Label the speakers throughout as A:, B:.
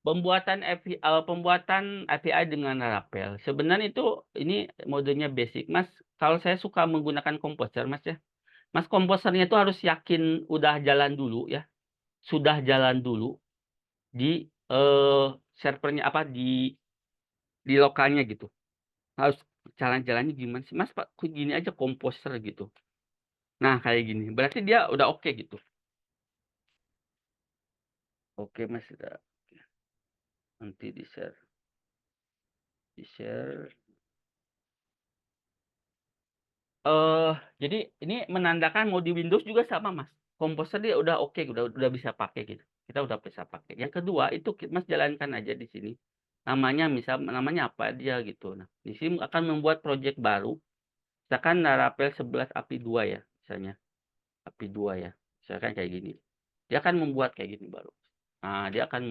A: Pembuatan API dengan Laravel. Sebenarnya itu ini modenya basic, Mas. Kalau saya suka menggunakan Composer, Mas, ya. Mas, Composer-nya itu harus yakin udah jalan dulu ya, sudah jalan dulu di, servernya apa, di lokalnya gitu. Harus jalan-jalannya gimana sih, "Mas, Pak, kok gini aja Composer," gitu. Nah, kayak gini, berarti dia udah oke gitu. Oke, Mas, udah nanti di-share. Eh, jadi ini menandakan mau di Windows juga sama, Mas. Composer dia udah oke, udah bisa pakai gitu. Kita udah bisa pakai. Yang kedua itu Mas jalankan aja di sini. Namanya apa dia gitu. Nah, di sini akan membuat project baru. Misalkan Laravel 11 API 2 ya, misalnya. API 2 ya. Misalkan kayak gini. Dia akan membuat kayak gini baru. Nah, dia akan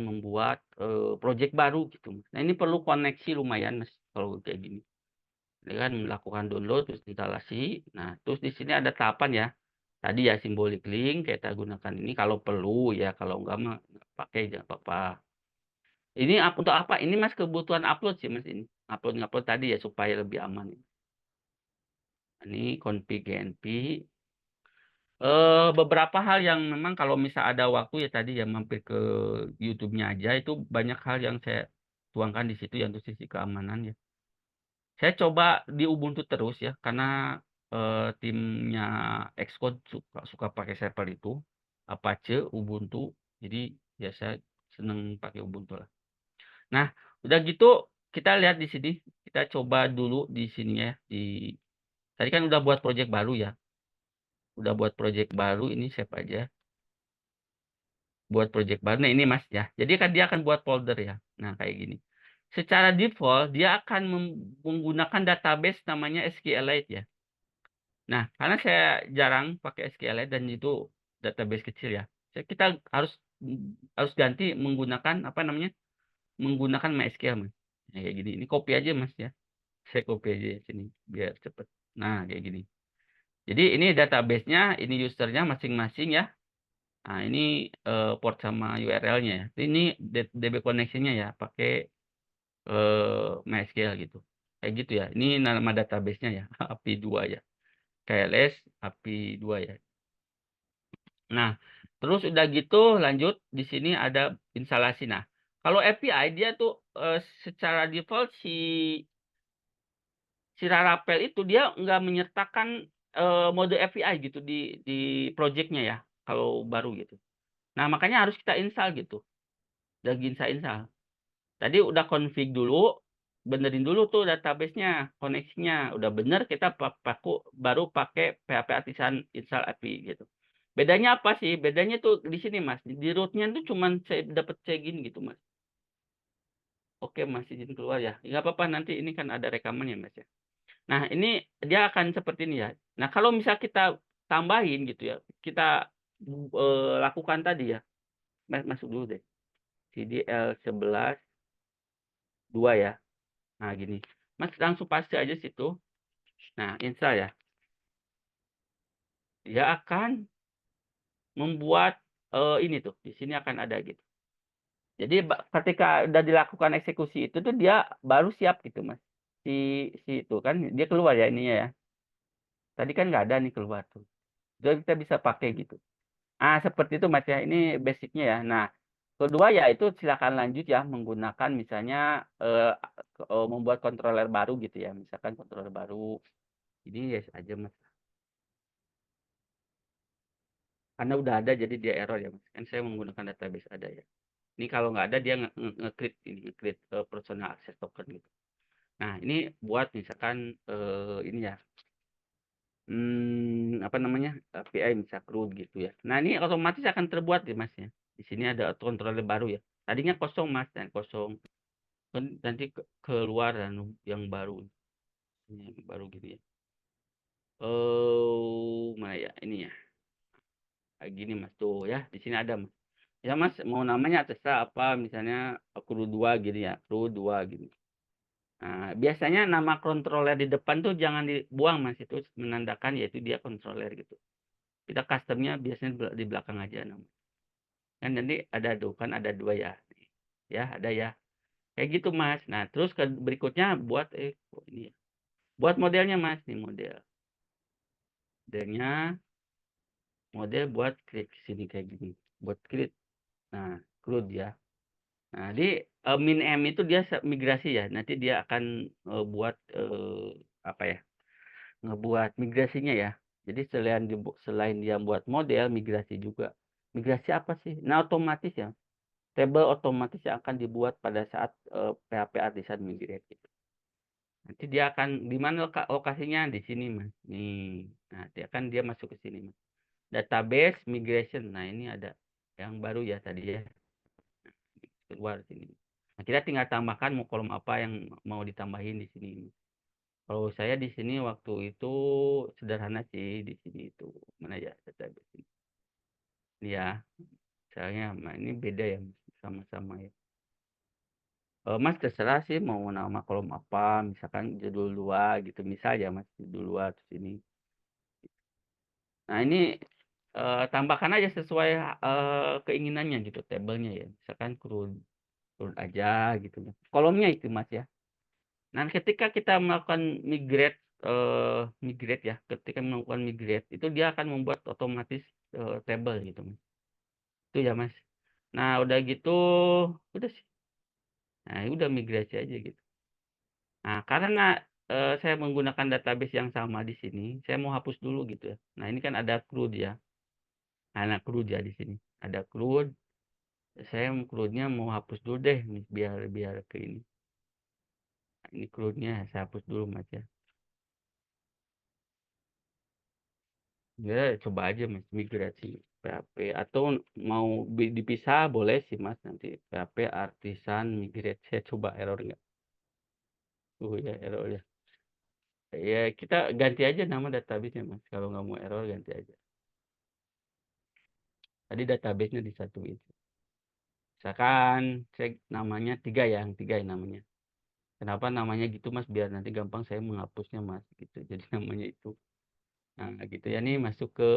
A: membuat project baru gitu. Nah, ini perlu koneksi lumayan, Mas, kalau kayak gini. Ini kan melakukan download, terus instalasi. Nah, terus di sini ada tahapan ya. Tadi ya simbolik link kita gunakan ini kalau perlu ya, kalau enggak mah nggak pakai jangan apa-apa. Ini untuk apa? Ini Mas kebutuhan upload sih Mas ini. Upload-ngupload tadi ya supaya lebih aman. Ini config GNP. Beberapa hal yang memang kalau misal ada waktu ya tadi ya mampir ke YouTube-nya aja itu banyak hal yang saya tuangkan di situ ya untuk sisi keamanan ya. Saya coba di Ubuntu terus ya, karena, timnya Xcode suka pakai server itu, Apache, Ubuntu, jadi ya saya seneng pakai Ubuntu lah. Nah, udah gitu kita lihat di sini, kita coba dulu di sini ya, tadi kan udah buat project baru ya, udah buat project baru ini save aja, buat project baru. Nah ini Mas ya, jadi kan dia akan buat folder ya. Nah kayak gini. Secara default dia akan menggunakan database namanya SQLite ya. Nah, karena saya jarang pakai SQLite dan itu database kecil ya. Kita harus ganti menggunakan apa namanya? Menggunakan MySQL, Mas. Nah, kayak gini. Ini copy aja, Mas ya. Saya copy aja sini biar cepet. Nah, kayak gini. Jadi ini database-nya, ini user-nya masing-masing ya. Nah, ini port sama URL-nya ya. Ini DB connection-nya ya, pakai MySQL gitu. Kayak gitu ya. Ini nama database-nya ya, API 2 ya. KLS API 2 ya. Nah, terus udah gitu lanjut di sini ada instalasi. Nah, kalau API dia tuh, secara default si Laravel itu dia nggak menyertakan, mode API gitu di project-nya ya, kalau baru gitu. Nah, makanya harus kita install gitu, udah install. Tadi udah config dulu, benerin dulu tuh database-nya, koneksinya. Udah bener kita baru pakai PHP Artisan install API gitu. Bedanya apa sih? Bedanya tuh di sini Mas, di root-nya tuh cuman saya dapat kayak gini gitu Mas. Oke Mas, izin keluar ya. Nggak apa-apa nanti ini kan ada rekaman ya Mas ya. Nah ini dia akan seperti ini ya. Nah kalau misal kita tambahin gitu ya, kita lakukan tadi ya. Mas masuk dulu deh. CDL 2 ya. Nah gini. Mas langsung paste aja situ. Nah install ya. Dia akan membuat ini tuh. Di sini akan ada gitu. Jadi ketika udah dilakukan eksekusi itu tuh dia baru siap gitu, Mas. Si si itu kan dia keluar ya ininya ya. Tadi kan nggak ada nih keluar tuh. Jadi kita bisa pakai gitu. Seperti itu Mas ya. Ini basic-nya ya. Nah, kedua ya itu silakan lanjut ya menggunakan misalnya membuat controller baru gitu ya. Misalkan controller baru. Ini yes aja Mas. Karena udah ada jadi dia error ya Mas. Kan saya menggunakan database ada ya. Ini kalau nggak ada dia nge-create ini, nge-create personal access token gitu. Nah, ini buat misalkan, ini ya, apa namanya, API misal CRUD gitu ya. Nah, ini otomatis akan terbuat ya, Mas, ya. Di sini ada auto controller baru ya. Tadinya kosong, Mas, dan kosong. Kan nanti keluar yang baru, yang baru gitu ya. Mana ya? Ini ya. Kayak gini, Mas, tuh ya, di sini ada, Mas. Ya, Mas, mau namanya terserah apa, misalnya CRUD 2 gini ya, CRUD 2 gini. Nah, biasanya nama controller di depan tuh jangan dibuang, Mas, itu menandakan yaitu dia controller gitu. Kita custom-nya biasanya di belakang aja namanya. Kan nanti ada tuh, kan ada 2 ya. Ya, ada ya. Kayak gitu, Mas. Nah, terus berikutnya buat kok ini ya, buat modelnya, Mas, nih modelnya model buat klik sini kayak gini, buat create. Nah, CRUD ya. Nah, di min-m itu dia migrasi ya, nanti dia akan, buat, apa ya, ngebuat migrasinya ya. Jadi selain dia buat model, migrasi juga. Migrasi apa sih? Nah, otomatis ya, tabel otomatis yang akan dibuat pada saat, PHP Artisan migrate gitu. Nanti dia akan di mana lokasinya? Di sini, Mas, nih. Nah, dia masuk ke sini, Mas. Database migration, nah ini ada yang baru ya tadi ya, keluar sini. Nah, kita tinggal tambahkan mau kolom apa yang mau ditambahin di sini. Kalau saya di sini waktu itu sederhana sih di sini itu. Mana ya database ini? Ya, misalnya ini beda ya, sama-sama ya. Mas terserah sih mau nama kolom apa, misalkan judul 2 gitu, misal ya Mas, judul 2 terus ini. Nah ini, tambahkan aja sesuai, keinginannya gitu tabelnya ya, misalkan CRUD aja gitu ya. Kolomnya itu Mas ya. Nah ketika kita melakukan migrate ya, ketika melakukan migrate itu dia akan membuat otomatis, tabel gitu Mas. Itu ya Mas. Nah udah gitu, udah sih. Nah udah migrasi aja gitu. Nah karena, saya menggunakan database yang sama di sini, saya mau hapus dulu gitu ya. Nah ini kan ada CRUD ya. Nah CRUD ya di sini. Ada CRUD, saya CRUD-nya mau hapus dulu deh biar biar ke ini. Nah, ini CRUD-nya saya hapus dulu Mas ya. Ya coba aja Mas migrasi PHP atau mau dipisah boleh sih Mas nanti PHP Artisan migrate. Saya coba error nggak? Ya error ya. Ya kita ganti aja nama database-nya Mas. Kalau nggak mau error ganti aja. Tadi database-nya disatuin. Misalkan saya namanya 3 ya, yang 3 ya namanya. Kenapa namanya gitu Mas? Biar nanti gampang saya menghapusnya Mas gitu. Jadi namanya itu. Nah, gitu ya nih masuk ke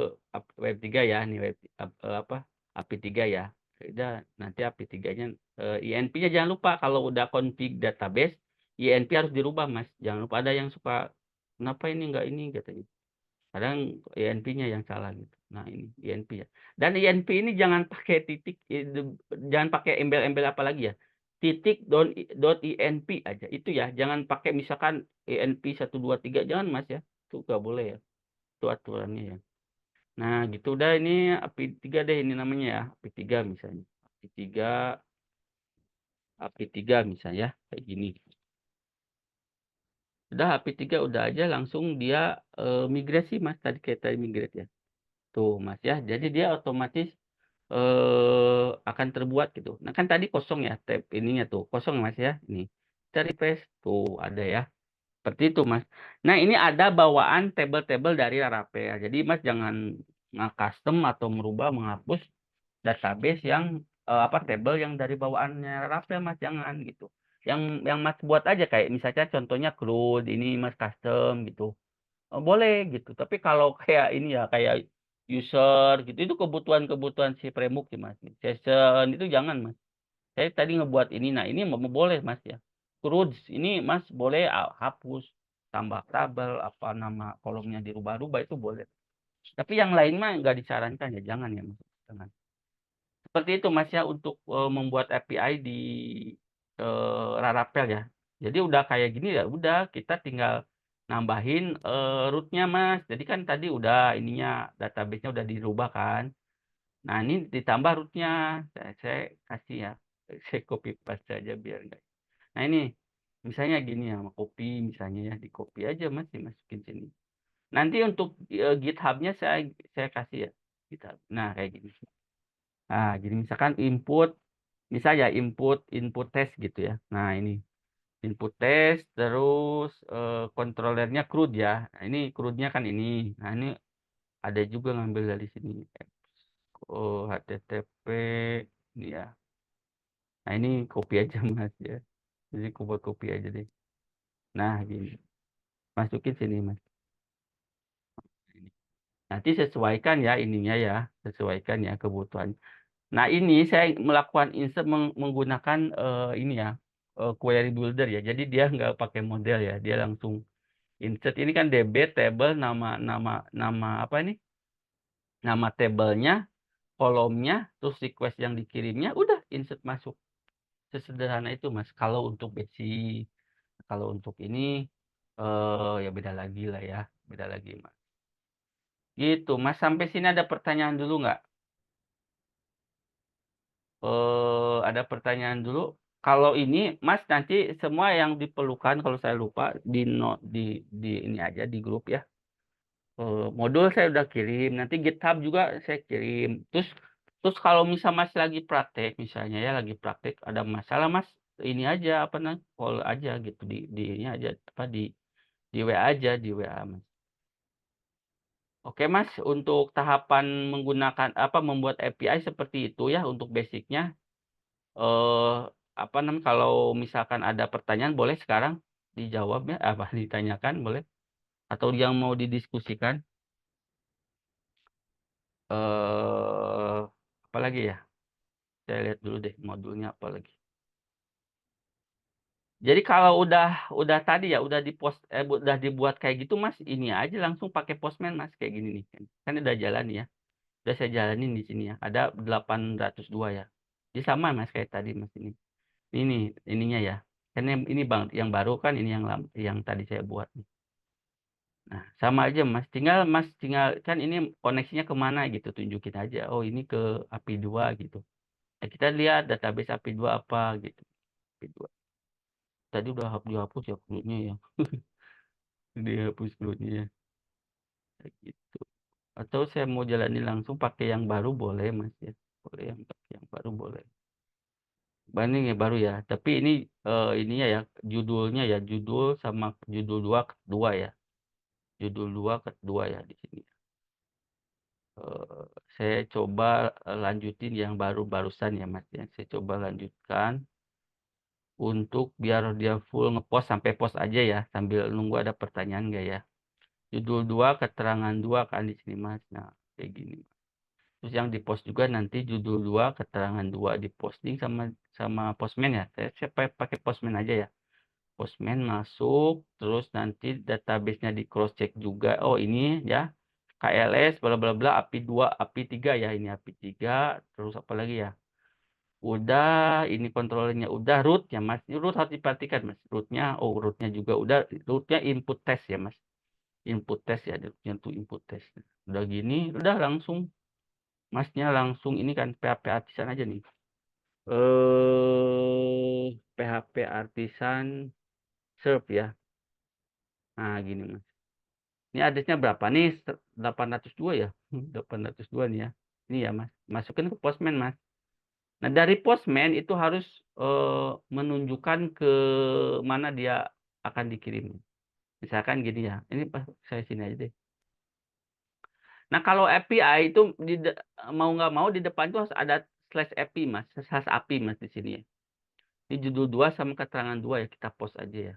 A: web 3 ya, nih apa? API 3 ya. Udah nanti API 3-nya INP-nya jangan lupa kalau udah config database, INP harus dirubah Mas. Jangan lupa ada yang suka kenapa ini enggak ini katanya. Kadang INP-nya yang salah gitu. Nah, ini INP ya. Dan INP ini jangan pakai titik jangan pakai embel-embel apa lagi ya. Titik .inp aja. Itu ya, jangan pakai misalkan INP 123 jangan Mas ya. Itu enggak boleh ya. Itu aturannya ya. Nah, gitu udah ini API 3 deh ini namanya ya. API 3 misalnya. API 3 misalnya ya, kayak gini. Udah API 3 udah aja langsung dia migrasi Mas tadi kayak tadi migrate ya. Tuh Mas ya. Jadi dia otomatis akan terbuat gitu. Nah kan tadi kosong ya tab ininya tuh, kosong Mas ya. Ini. Kita refresh tuh ada ya. Seperti itu Mas. Nah ini ada bawaan tabel-tabel dari Laravel. Jadi Mas jangan nge-custom atau merubah menghapus database yang apa tabel yang dari bawaannya Laravel Mas jangan gitu. Yang Mas buat aja kayak misalnya contohnya CRUD ini Mas custom gitu. Boleh gitu, tapi kalau kayak ini ya, kayak user gitu, itu kebutuhan-kebutuhan si Framework sih, Mas. Session itu jangan, Mas. Saya tadi ngebuat ini, nah ini boleh, Mas, ya. CRUD ini, Mas, boleh hapus, tambah tabel, apa nama kolomnya dirubah-rubah itu boleh. Tapi yang lain mah nggak disarankan ya, jangan ya, Mas. Jangan. Seperti itu, Mas, ya, untuk membuat API di Laravel ya. Jadi udah kayak gini ya udah kita tinggal nambahin, root-nya, Mas. Jadi kan tadi udah ininya, database-nya udah dirubah kan. Nah ini ditambah root-nya. Saya kasih ya, saya copy paste aja biar enggak nah ini, misalnya gini ya, copy misalnya ya, di-copy aja, Mas, dimasukin sini. Nanti untuk, GitHub-nya saya kasih ya, GitHub. Nah kayak gini. Nah jadi misalkan misalnya input test gitu ya. Nah ini. Input test terus kontrolernya CRUD ya. Nah, ini CRUD-nya kan ini. Nah, ini ada juga ngambil dari sini. HTTP ini ya. Nah, ini copy aja Mas ya. Jadi copy aja deh. Nah, gini. Masukin sini Mas. Ini. Nanti sesuaikan ya ininya ya. Sesuaikan ya kebutuhan. Nah, ini saya melakukan insert menggunakan, ini ya, query builder ya. Jadi dia nggak pakai model ya, dia langsung insert. Ini kan DB table, nama nama nama apa ini, nama tabelnya, kolomnya, terus request yang dikirimnya, udah insert masuk. Sesederhana itu, Mas. Kalau untuk basic, kalau untuk ini, ya beda lagi lah ya, beda lagi, Mas. Gitu, Mas. Sampai sini ada pertanyaan dulu nggak? Ada pertanyaan dulu. Kalau ini, Mas, nanti semua yang diperlukan kalau saya lupa di ini aja di grup ya. Modul saya udah kirim, nanti GitHub juga saya kirim. Terus terus kalau misal Mas lagi praktek misalnya ya, lagi praktek ada masalah, Mas, ini aja apa namanya, call aja gitu di ini aja apa di WA aja, di WA, Mas. Oke, Mas, untuk tahapan menggunakan apa, membuat API seperti itu ya untuk basic-nya. Eh, apa namanya, kalau misalkan ada pertanyaan boleh sekarang dijawab ya, apa ditanyakan boleh, atau yang mau didiskusikan. Apa lagi ya? Saya lihat dulu deh modulnya apa lagi. Jadi kalau udah tadi ya, udah dibuat kayak gitu, Mas, ini aja langsung pakai Postman, Mas, kayak gini nih. Kan udah jalan ya. Udah saya jalanin di sini ya. Ada 802 ya. Jadi sama, Mas, kayak tadi, Mas, ini. Ini ininya ya. Kan ini Bang, yang baru kan ini yang tadi saya buat. Nah, sama aja, Mas. Tinggal kan ini koneksinya kemana gitu, tunjukin aja. Oh, ini ke API 2 gitu. Nah, kita lihat database API 2 apa gitu. API 2. Tadi udah dihapus ya grupnya ya. Dihapus grupnya ya. Kayak gitu. Atau saya mau jalanin langsung pakai yang baru boleh, Mas ya. Boleh yang pakai yang baru boleh. Banding ya baru ya. Tapi ini ininya ya, judulnya ya, judul sama judul 2 kedua ya. Judul 2 kedua ya di sini. Saya coba lanjutin yang barusan ya, Mas ya. Saya coba lanjutkan untuk biar dia full ngepost sampai post aja ya, sambil nunggu ada pertanyaan nggak ya. Judul 2 keterangan 2 kan di sini, Mas. Nah, kayak gini. Terus yang di-post juga nanti judul 2 keterangan 2 di-posting sama sama Postman ya. Saya pakai Postman aja ya. Postman masuk, terus nanti database-nya di cross check juga. Oh, ini ya. KLS bla bla bla API 2, API 3 ya, ini API 3, terus apa lagi ya? Udah, ini kontrolernya udah, root-nya, Mas. Root harus diperhatikan, Mas. Root-nya, oh, root-nya juga udah, root-nya input test ya, Mas. Input test ya, root-nya tuh input test. Udah gini, udah langsung Masnya langsung ini kan PHP Artisan aja nih. PHP Artisan serve ya. Nah, gini, Mas. Ini address-nya berapa nih? 802 ya. 802 nih ya. Ini ya, Mas. Masukin ke Postman, Mas. Nah, dari Postman itu harus menunjukkan ke mana dia akan dikirim. Misalkan gini ya. Ini pas saya sini aja deh. Nah, kalau API itu mau nggak mau di depan itu harus ada slash API, Mas. Slash API, Mas, di sini ya. Ini judul 2 sama keterangan 2 ya, kita post aja ya.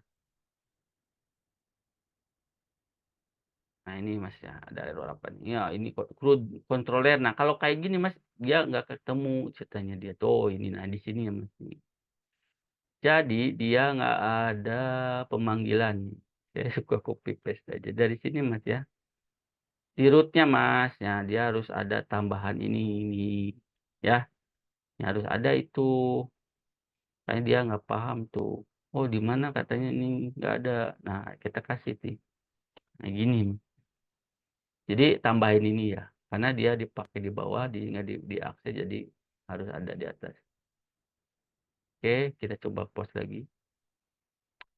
A: Nah, ini Mas ya, ada error apa nih? Ya, ini CRUD controller. Nah, kalau kayak gini Mas, dia nggak ketemu ceritanya dia. Tuh, ini nah di sini ya Mas. Jadi dia nggak ada pemanggilan. Saya suka copy paste aja dari sini Mas ya. Di root-nya Mas, ya dia harus ada tambahan ini ya. Ya, harus ada itu. Karena dia nggak paham tuh. Oh, di mana katanya ini nggak ada. Nah, kita kasih sih. Nah, gini. Jadi tambahin ini ya. Karena dia dipakai di bawah, nggak diakses, jadi harus ada di atas. Oke, kita coba post lagi.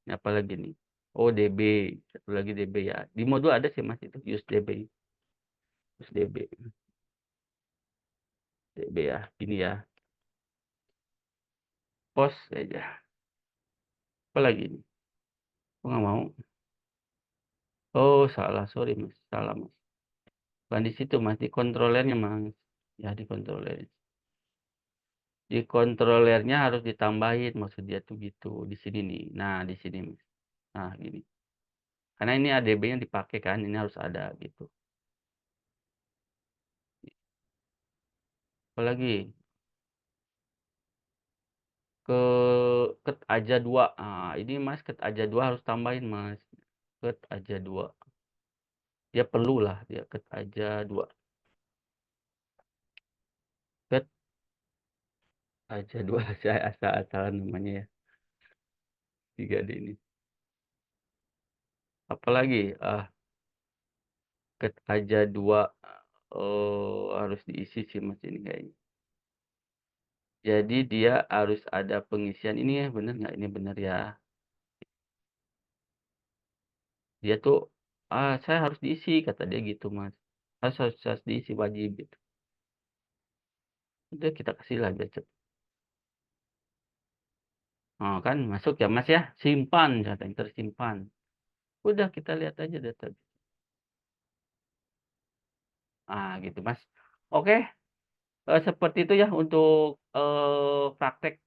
A: Ini apa lagi nih? Oh, DB. Satu lagi DB ya. Di modul ada sih Mas itu, use DB. Use DB. DB ya, ini ya. Post aja. Apa lagi nih? Kok nggak mau? Oh, salah. Sorry Mas. Salah Mas. Bukan di situ Mas. Di kontrolernya Mas. Ya, di kontroler. Di kontrolernya harus ditambahin. Maksud dia tuh gitu. Di sini nih. Nah, di sini Mas. Nah, gini. Karena ini ADB-nya dipakai kan. Ini harus ada gitu. Apa lagi? ke ket aja 2. Ini Mas ket aja 2 harus tambahin Mas, ket aja 2. Dia perlulah dia ket aja 2. Ket aja 2 saya asal-asalan namanya ya, 3D ini. Apalagi, ket aja 2, harus diisi sih Mas ini kayaknya. Jadi dia harus ada pengisian ini ya, bener nggak ini bener ya? Dia tuh, "Saya harus diisi," kata dia gitu Mas. Harus diisi, wajib gitu. Udah kita kasihlah biar kan masuk ya Mas ya, simpan katanya, tersimpan. Udah kita lihat aja data. Gitu Mas. Oke, seperti itu ya untuk, praktek,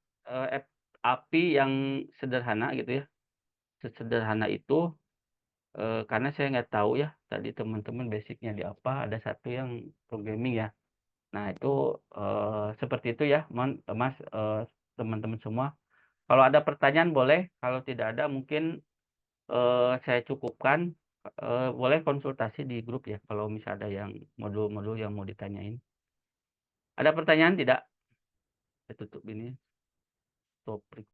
A: API yang sederhana gitu ya. Sesederhana itu, karena saya nggak tahu ya, tadi teman-teman basic-nya di apa, ada satu yang programming ya. Nah itu, seperti itu ya Mas, teman-teman semua. Kalau ada pertanyaan boleh, kalau tidak ada mungkin, saya cukupkan, boleh konsultasi di grup ya, kalau misal ada yang modul-modul yang mau ditanyain. Ada pertanyaan tidak? Saya tutup ini, topik.